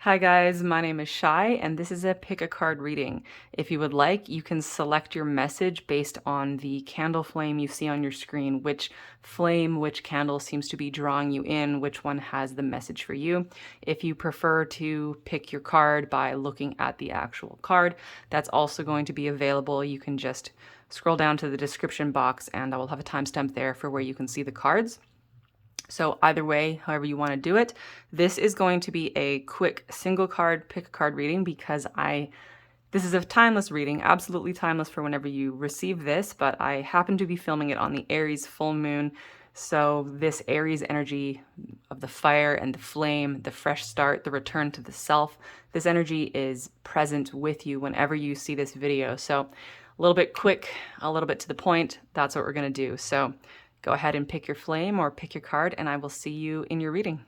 Hi guys, my name is Shai, and this is a pick a card reading. If you would like, you can select your message based on the candle flame you see on your screen, which flame, which candle seems to be drawing you in, which one has the message for you. If you prefer to pick your card by looking at the actual card, that's also going to be available. You can just scroll down to the description box and I will have a timestamp there for where you can see the cards. So either way, however you want to do it, this is going to be a quick single card pick a card reading because this is a timeless reading, absolutely timeless for whenever you receive this, but I happen to be filming it on the Aries full moon. So this Aries energy of the fire and the flame, the fresh start, the return to the self, this energy is present with you whenever you see this video. So a little bit quick, a little bit to the point, that's what we're going to do. So go ahead and pick your flame or pick your card, and I will see you in your reading.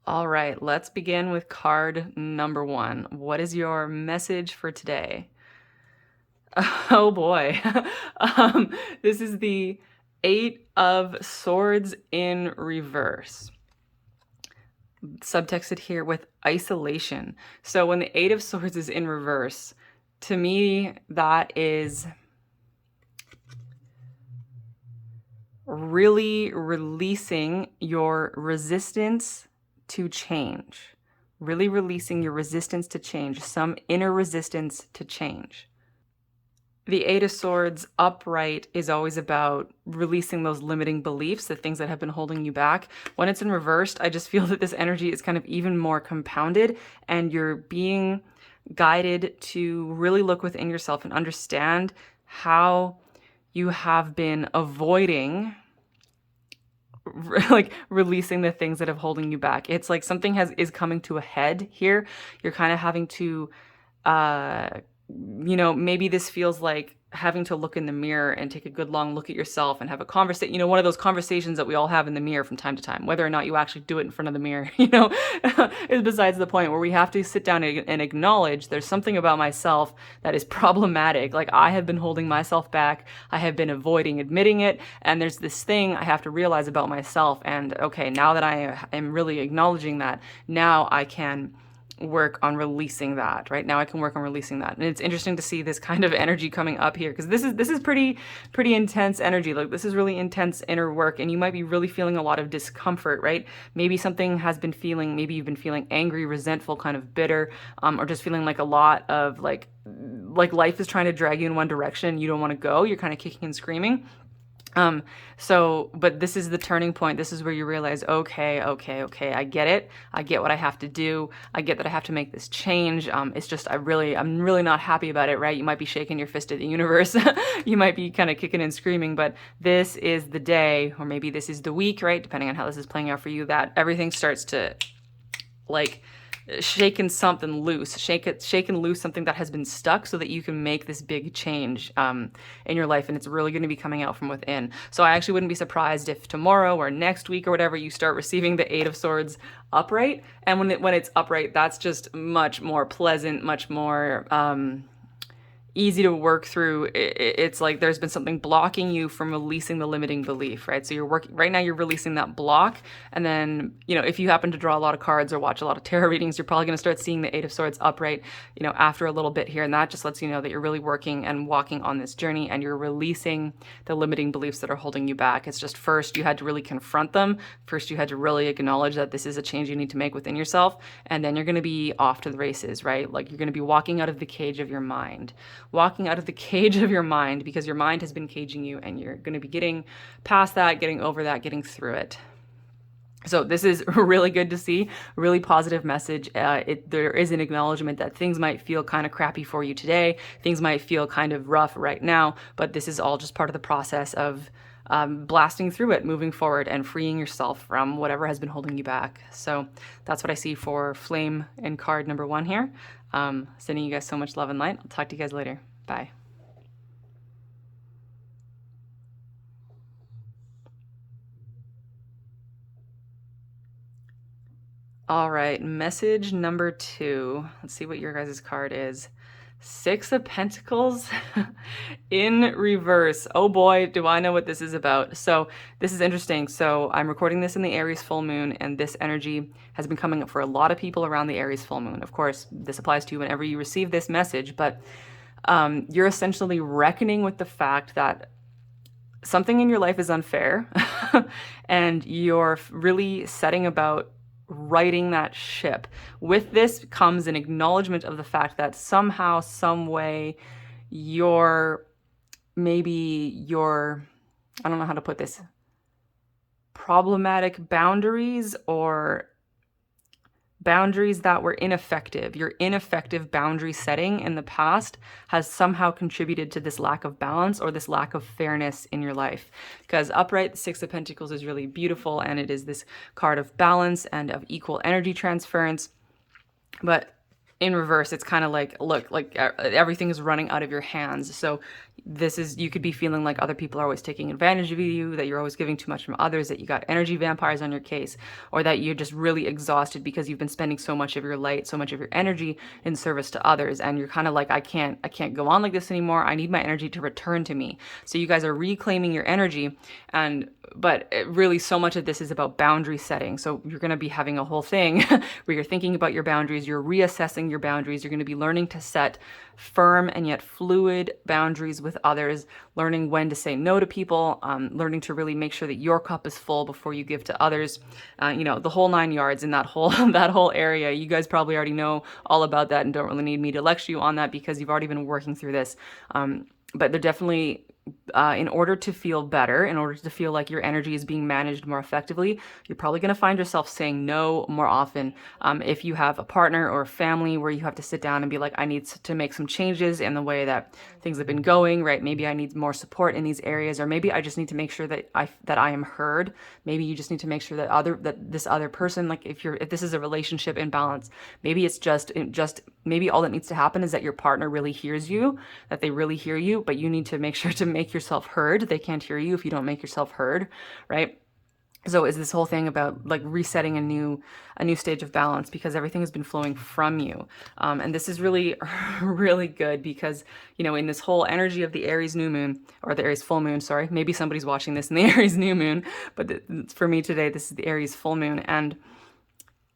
All right, let's begin with card number one. What is your message for today? Oh boy. This is the Eight of Swords in reverse. Subtexted here with isolation. So when the Eight of Swords is in reverse, to me, that is really releasing your resistance to change, really releasing your resistance to change, some inner resistance to change. The Eight of Swords upright is always about releasing those limiting beliefs, the things that have been holding you back. When it's in reversed, I just feel that this energy is kind of even more compounded, and you're being guided to really look within yourself and understand how you have been avoiding like releasing the things that have holding you back. It's like something is coming to a head here. You're kind of having to maybe this feels like having to look in the mirror and take a good long look at yourself and have a conversation, one of those conversations that we all have in the mirror from time to time. Whether or not you actually do it in front of the mirror, is besides the point, where we have to sit down and acknowledge there's something about myself that is problematic. Like, I have been holding myself back. I have been avoiding admitting it. And there's this thing I have to realize about myself. And okay, now that I am really acknowledging that, now I can work on releasing that. Right now I can work on releasing that. And it's interesting to see this kind of energy coming up here, because this is pretty intense energy. Like, this is really intense inner work, and you might be really feeling a lot of discomfort, right? Maybe something has been feeling, maybe you've been feeling angry, resentful, kind of bitter, or just feeling like a lot of like life is trying to drag you in one direction. You don't want to go. You're kind of kicking and screaming. But this is the turning point. This is where you realize, okay, I get it. I get what I have to do. I get that I have to make this change. It's just, I'm really not happy about it, right? You might be shaking your fist at the universe. You might be kind of kicking and screaming, but this is the day, or maybe this is the week, right? Depending on how this is playing out for you, that everything starts to like shaking something loose, shake and loose something that has been stuck, so that you can make this big change in your life, and it's really going to be coming out from within. So I actually wouldn't be surprised if tomorrow or next week or whatever you start receiving the Eight of Swords upright, and when it's upright, that's just much more pleasant, much more easy to work through. It's like there's been something blocking you from releasing the limiting belief, right? So you're working right now, you're releasing that block. And then, if you happen to draw a lot of cards or watch a lot of tarot readings, you're probably going to start seeing the Eight of Swords upright, after a little bit here. And that just lets you know that you're really working and walking on this journey, and you're releasing the limiting beliefs that are holding you back. It's just, first you had to really confront them. First you had to really acknowledge that this is a change you need to make within yourself. And then you're going to be off to the races, right? Like, you're going to be walking out of the cage of your mind. Walking out of the cage of your mind, because your mind has been caging you, and you're going to be getting past that, getting over that, getting through it. So this is really good to see, really positive message. There is an acknowledgement that things might feel kind of crappy for you today. Things might feel kind of rough right now, but this is all just part of the process of blasting through it, moving forward, and freeing yourself from whatever has been holding you back. So that's what I see for flame in card number 1 here. Sending you guys so much love and light. I'll talk to you guys later. Bye. All right, message number 2. Let's see what your guys' card is. 6 of Pentacles in reverse. Oh boy, do I know what this is about. So this is interesting. So I'm recording this in the Aries full moon, and this energy has been coming up for a lot of people around the Aries full moon. Of course, this applies to you whenever you receive this message, but you're essentially reckoning with the fact that something in your life is unfair and you're really setting about righting that ship. With this comes an acknowledgement of the fact that somehow, some way, your I don't know how to put this, problematic boundaries or boundaries that were ineffective. Your ineffective boundary setting in the past has somehow contributed to this lack of balance or this lack of fairness in your life. Because upright, the 6 of Pentacles is really beautiful, and it is this card of balance and of equal energy transference. But in reverse, it's kind of like, look, like everything is running out of your hands. So you could be feeling like other people are always taking advantage of you, that you're always giving too much from others, that you got energy vampires on your case, or that you're just really exhausted because you've been spending so much of your light, so much of your energy in service to others. And you're kind of like, I can't go on like this anymore. I need my energy to return to me. So you guys are reclaiming your energy, but really so much of this is about boundary setting. So you're going to be having a whole thing where you're thinking about your boundaries, you're reassessing your boundaries, you're going to be learning to set firm and yet fluid boundaries with others, learning when to say no to people, learning to really make sure that your cup is full before you give to others, the whole 9 yards in that whole area. You guys probably already know all about that and don't really need me to lecture you on that because you've already been working through this. But they're definitely, in order to feel better, in order to feel like your energy is being managed more effectively, you're probably going to find yourself saying no more often. If you have a partner or a family where you have to sit down and be like, I need to make some changes in the way that things have been going, right? Maybe I need more support in these areas, or maybe I just need to make sure that I am heard. Maybe you just need to make sure that this other person, like if this is a relationship imbalance, maybe it's just maybe all that needs to happen is that your partner really hears you, that they really hear you, but you need to make sure to make yourself heard. They can't hear you if you don't make yourself heard, right? So is this whole thing about like resetting a new stage of balance because everything has been flowing from you. And this is really, really good because, in this whole energy of the Aries new moon, or the Aries full moon, sorry, maybe somebody's watching this in the Aries new moon, but for me today, this is the Aries full moon. And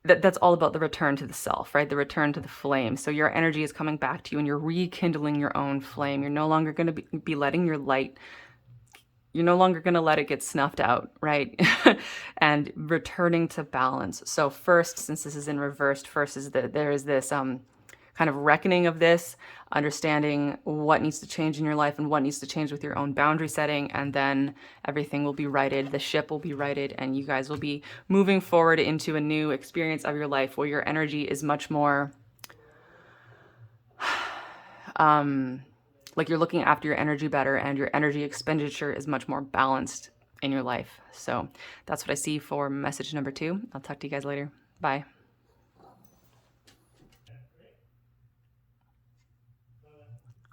that's all about the return to the self, right? The return to the flame. So your energy is coming back to you and you're rekindling your own flame. You're no longer going to be letting your light, you're no longer going to let it get snuffed out, right? And returning to balance. So first, since this is in reversed, first is that there is this kind of reckoning of this, understanding what needs to change in your life and what needs to change with your own boundary setting, and then everything will be righted, the ship will be righted, and you guys will be moving forward into a new experience of your life where your energy is much more like you're looking after your energy better, and your energy expenditure is much more balanced in your life. So that's what I see for message number 2. I'll talk to you guys later. Bye.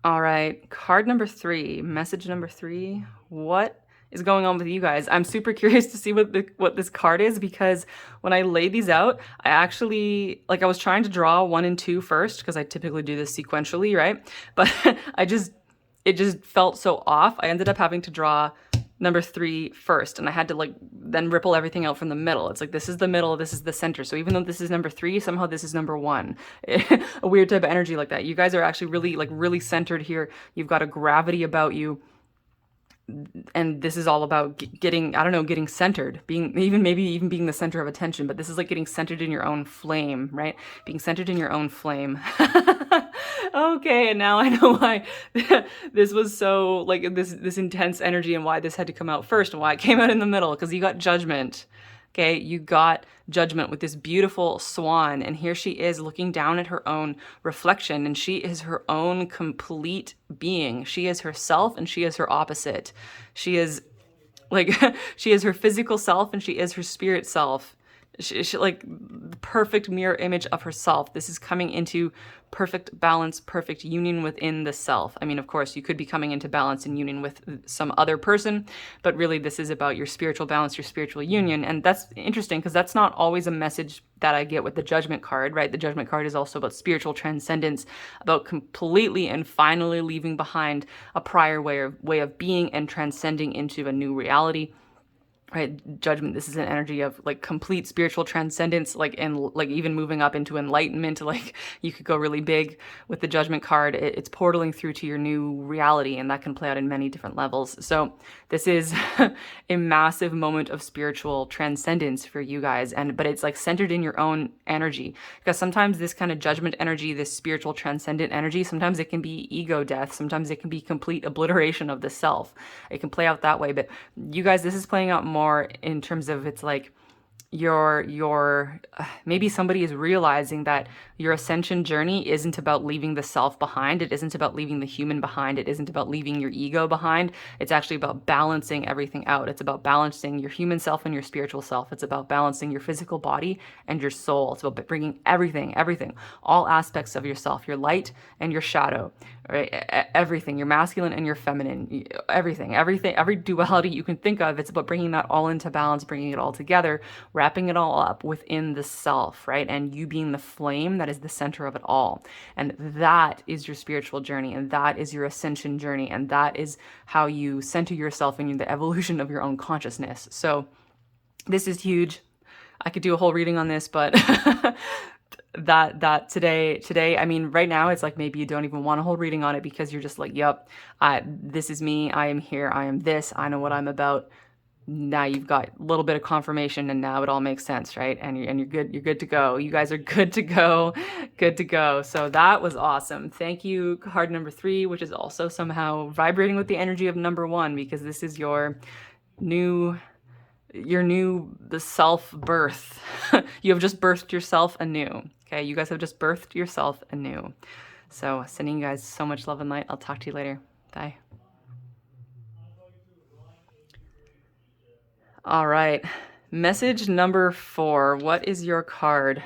All right, card number 3, message number 3. What is going on with you guys? I'm super curious to see what this card is, because when I laid these out, I actually, I was trying to draw 1 and 2 first, because I typically do this sequentially, right? But it just felt so off. I ended up having to draw number 3 first, and I had to then ripple everything out from the middle. It's like, this is the middle, this is the center. So even though this is number 3, somehow this is number 1. A weird type of energy like that. You guys are actually really centered here. You've got a gravity about you. And this is all about getting centered, maybe being the center of attention, but this is like getting centered in your own flame, right? Being centered in your own flame. Okay, and now I know why this was so, this intense energy, and why this had to come out first, and why it came out in the middle, because you got Judgment. Okay, you got Judgment with this beautiful swan, and here she is looking down at her own reflection, and she is her own complete being. She is herself, and she is her opposite. She is Like she is her physical self and she is her spirit self. She like the perfect mirror image of herself. This is coming into perfect balance, perfect union within the self. I mean, of course, you could be coming into balance and union with some other person, but really this is about your spiritual balance, your spiritual union. And that's interesting because that's not always a message that I get with the Judgment card, right? The Judgment card is also about spiritual transcendence, about completely and finally leaving behind a prior way of being and transcending into a new reality. Right, Judgment, this is an energy of like complete spiritual transcendence, like, and like even moving up into enlightenment. Like you could go really big with the Judgment card. It's portaling through to your new reality, and that can play out in many different levels. So this is a massive moment of spiritual transcendence for you guys, but it's like centered in your own energy, because sometimes this kind of Judgment energy, this spiritual transcendent energy, sometimes it can be ego death, sometimes it can be complete obliteration of the self. It can play out that way, but you guys, this is playing out more in terms of, it's like your maybe somebody is realizing that your ascension journey isn't about leaving the self behind. It isn't about leaving the human behind. It isn't about leaving your ego behind. It's actually about balancing everything out. It's about balancing your human self and your spiritual self. It's about balancing your physical body and your soul. It's about bringing everything, all aspects of yourself, your light and your shadow, right? Everything, your masculine and your feminine, everything, every duality you can think of. It's about bringing that all into balance, bringing it all together, wrapping it all up within the self, right? And you being the flame that is the center of it all. And that is your spiritual journey, and that is your ascension journey, and that is how you center yourself in the evolution of your own consciousness. So this is huge. I could do a whole reading on this, but that today, I mean, right now it's like maybe you don't even want a whole reading on it because you're just like, yep, this is me. I am here. I am this. I know what I'm about. Now you've got a little bit of confirmation, and now it all makes sense, right? And you're good. You're good to go. You guys are good to go. Good to go. So that was awesome. Thank you, card number 3, which is also somehow vibrating with the energy of number 1, because this is the self birth. You have just birthed yourself anew. Okay, you guys have just birthed yourself anew. So sending you guys so much love and light. I'll talk to you later. Bye. All right. Message number 4. What is your card?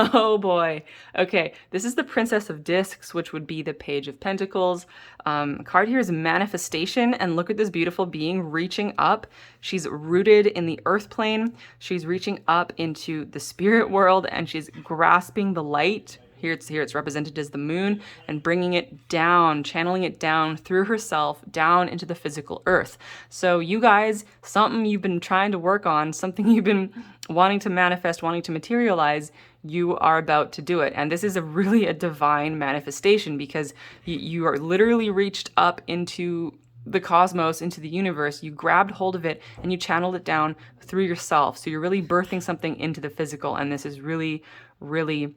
Oh boy. Okay. This is the Princess of Discs, which would be the Page of Pentacles. Card here is manifestation. And look at this beautiful being reaching up. She's rooted in the earth plane. She's reaching up into the spirit world, and she's grasping the light. Here it's represented as the moon, and bringing it down, channeling it down through herself, down into the physical earth. So you guys, something you've been trying to work on, something you've been wanting to manifest, wanting to materialize, you are about to do it. And this is really a divine manifestation, because you are literally reached up into the cosmos, into the universe. You grabbed hold of it and you channeled it down through yourself. So you're really birthing something into the physical. And this is really, really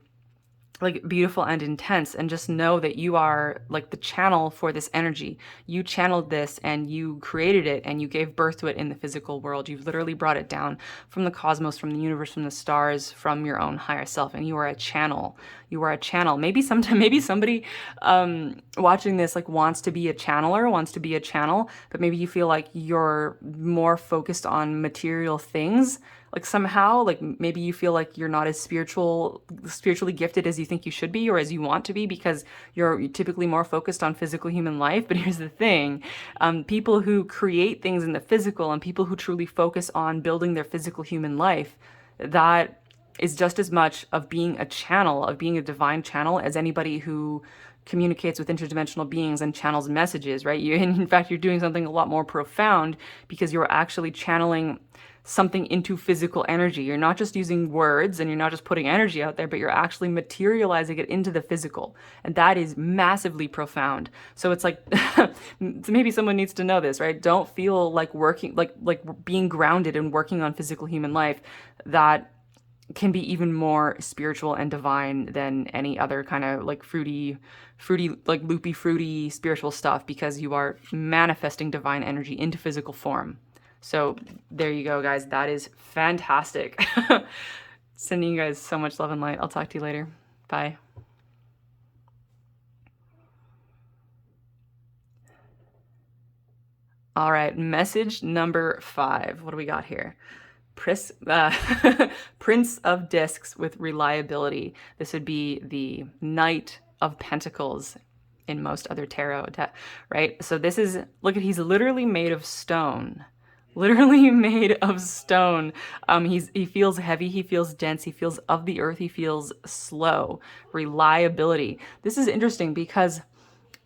like beautiful and intense. And just know that you are like the channel for this energy. You channeled this and you created it and you gave birth to it in the physical world. You've literally brought it down from the cosmos, from the universe, from the stars, from your own higher self. And you are a channel. You are a channel. Maybe somebody watching this like wants to be a channeler, wants to be a channel, but maybe you feel like you're more focused on material things. Like somehow, like maybe you feel like you're not as spiritually gifted as you think you should be, or as you want to be, because you're typically more focused on physical human life. But here's the thing, people who create things in the physical and people who truly focus on building their physical human life, that is just as much of being a channel, of being a divine channel, as anybody who communicates with interdimensional beings and channels messages, right? In fact, you're doing something a lot more profound, because you're actually channeling something into physical energy. You're not just using words and you're not just putting energy out there, but you're actually materializing it into the physical. And that is massively profound. So it's like, maybe someone needs to know this, right? Don't feel like working, like being grounded and working on physical human life. That can be even more spiritual and divine than any other kind of like fruity, like loopy, fruity spiritual stuff, because you are manifesting divine energy into physical form. So there you go, guys. That is fantastic. Sending you guys so much love and light. I'll talk to you later. Bye. All right, message number 5. What do we got here? Prince, Prince of Discs with reliability. This would be the Knight of Pentacles in most other tarot, right? So this is, look at, he's literally made of stone. Literally made of stone. He feels heavy, he feels dense, he feels of the earth, he feels slow. Reliability. This is interesting because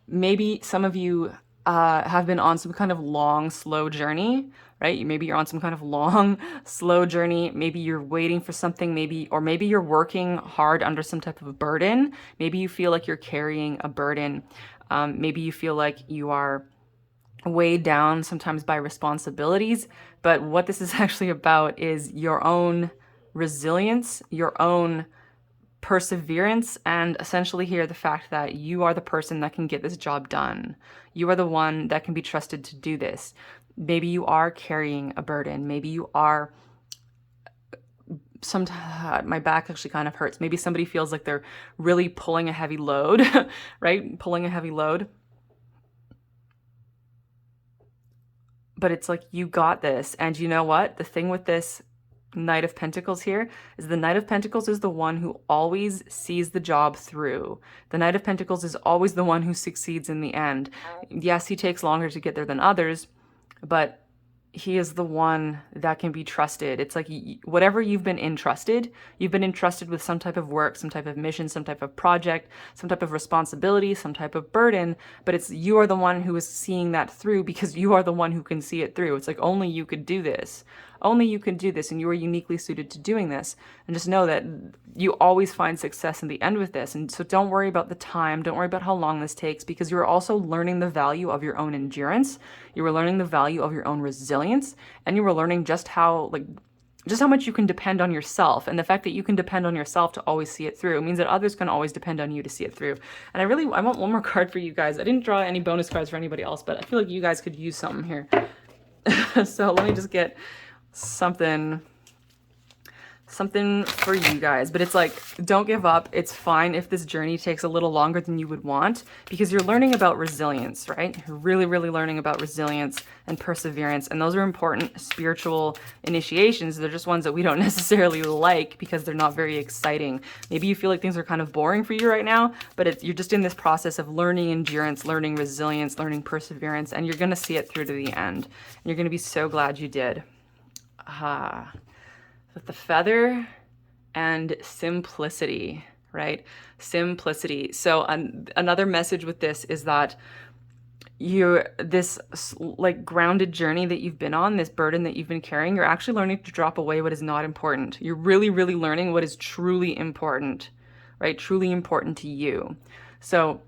maybe some of you have been on some kind of long, slow journey, right? Maybe you're on some kind of long, slow journey. Maybe you're waiting for something, or maybe you're working hard under some type of burden. Maybe you feel like you're carrying a burden. Maybe you feel like you are weighed down sometimes by responsibilities. But what this is actually about is your own resilience, your own perseverance, and essentially here the fact that you are the person that can get this job done. You are the one that can be trusted to do this. Maybe you are carrying a burden. Maybe you are, sometimes my back actually kind of hurts. Maybe somebody feels like they're really pulling a heavy load, right? Pulling a heavy load. But it's like, you got this. And you know what? The thing with this Knight of Pentacles here is the Knight of Pentacles is the one who always sees the job through. The Knight of Pentacles is always the one who succeeds in the end. Yes, he takes longer to get there than others, but he is the one that can be trusted. It's like whatever you've been entrusted with some type of work, some type of mission, some type of project, some type of responsibility, some type of burden, but it's you are the one who is seeing that through because you are the one who can see it through. It's like only you could do this. Only you can do this, and you are uniquely suited to doing this. And just know that you always find success in the end with this. And so don't worry about the time. Don't worry about how long this takes, because you're also learning the value of your own endurance. You are learning the value of your own resilience, and you are learning just how much you can depend on yourself. And the fact that you can depend on yourself to always see it through means that others can always depend on you to see it through. And I want one more card for you guys. I didn't draw any bonus cards for anybody else, but I feel like you guys could use something here. So let me just get something for you guys. But it's like, don't give up. It's fine if this journey takes a little longer than you would want, because you're learning about resilience, right? You're really, really learning about resilience and perseverance. And those are important spiritual initiations. They're just ones that we don't necessarily like because they're not very exciting. Maybe you feel like things are kind of boring for you right now, but you're just in this process of learning endurance, learning resilience, learning perseverance, and you're going to see it through to the end. And you're going to be so glad you did. With the Feather and simplicity, right? Simplicity. So another message with this is that this like grounded journey that you've been on, this burden that you've been carrying, you're actually learning to drop away what is not important. You're really, really learning what is truly important, right? Truly important to you. So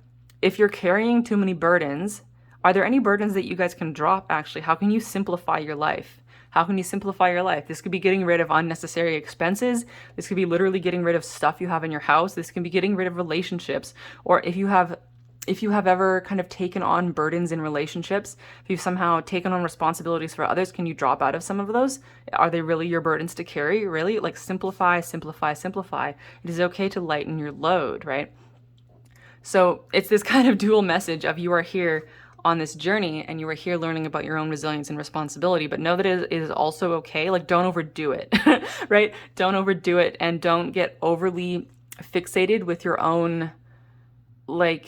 if you're carrying too many burdens, are there any burdens that you guys can drop actually? How can you simplify your life? How can you simplify your life? This could be getting rid of unnecessary expenses. This could be literally getting rid of stuff you have in your house. This can be getting rid of relationships. Or if you have ever kind of taken on burdens in relationships, if you've somehow taken on responsibilities for others, can you drop out of some of those? Are they really your burdens to carry? Really? Like simplify, simplify, simplify. It is okay to lighten your load, right? So it's this kind of dual message of you are here on this journey and you are here learning about your own resilience and responsibility, but know that it is also okay. Like, don't overdo it, right? Don't overdo it, and don't get overly fixated with your own, like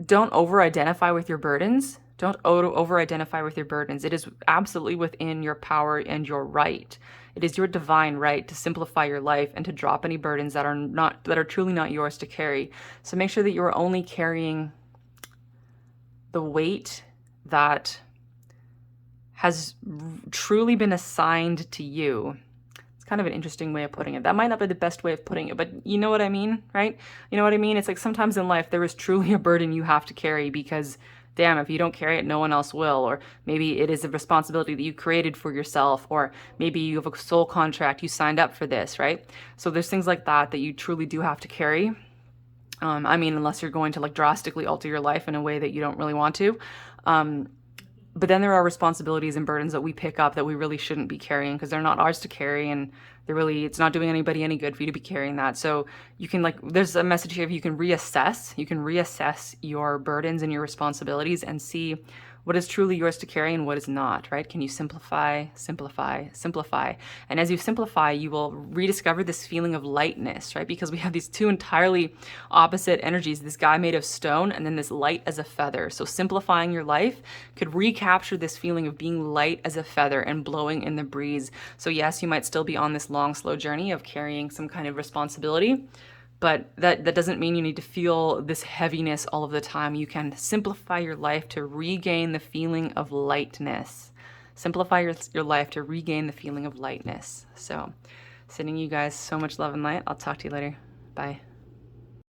don't over-identify with your burdens. Don't over-identify with your burdens. It is absolutely within your power and your right. It is your divine right to simplify your life and to drop any burdens that are truly not yours to carry. So make sure that you are only carrying the weight that has truly been assigned to you. It's kind of an interesting way of putting it. That might not be the best way of putting it, but you know what I mean, right? You know what I mean? It's like sometimes in life there is truly a burden you have to carry because damn, if you don't carry it, no one else will. Or maybe it is a responsibility that you created for yourself, or maybe you have a soul contract, you signed up for this, right? So there's things like that that you truly do have to carry. I mean, unless you're going to like drastically alter your life in a way that you don't really want to. But then there are responsibilities and burdens that we pick up that we really shouldn't be carrying because they're not ours to carry, and it's not doing anybody any good for you to be carrying that. So you can, like, there's a message here, if you can reassess your burdens and your responsibilities and see what is truly yours to carry and what is not, right? Can you simplify, simplify, simplify? And as you simplify, you will rediscover this feeling of lightness, right? Because we have these two entirely opposite energies, this guy made of stone and then this light as a feather. So simplifying your life could recapture this feeling of being light as a feather and blowing in the breeze. So yes, you might still be on this long, slow journey of carrying some kind of responsibility, but that doesn't mean you need to feel this heaviness all of the time. You can simplify your life to regain the feeling of lightness. Simplify your life to regain the feeling of lightness. So, sending you guys so much love and light. I'll talk to you later. Bye.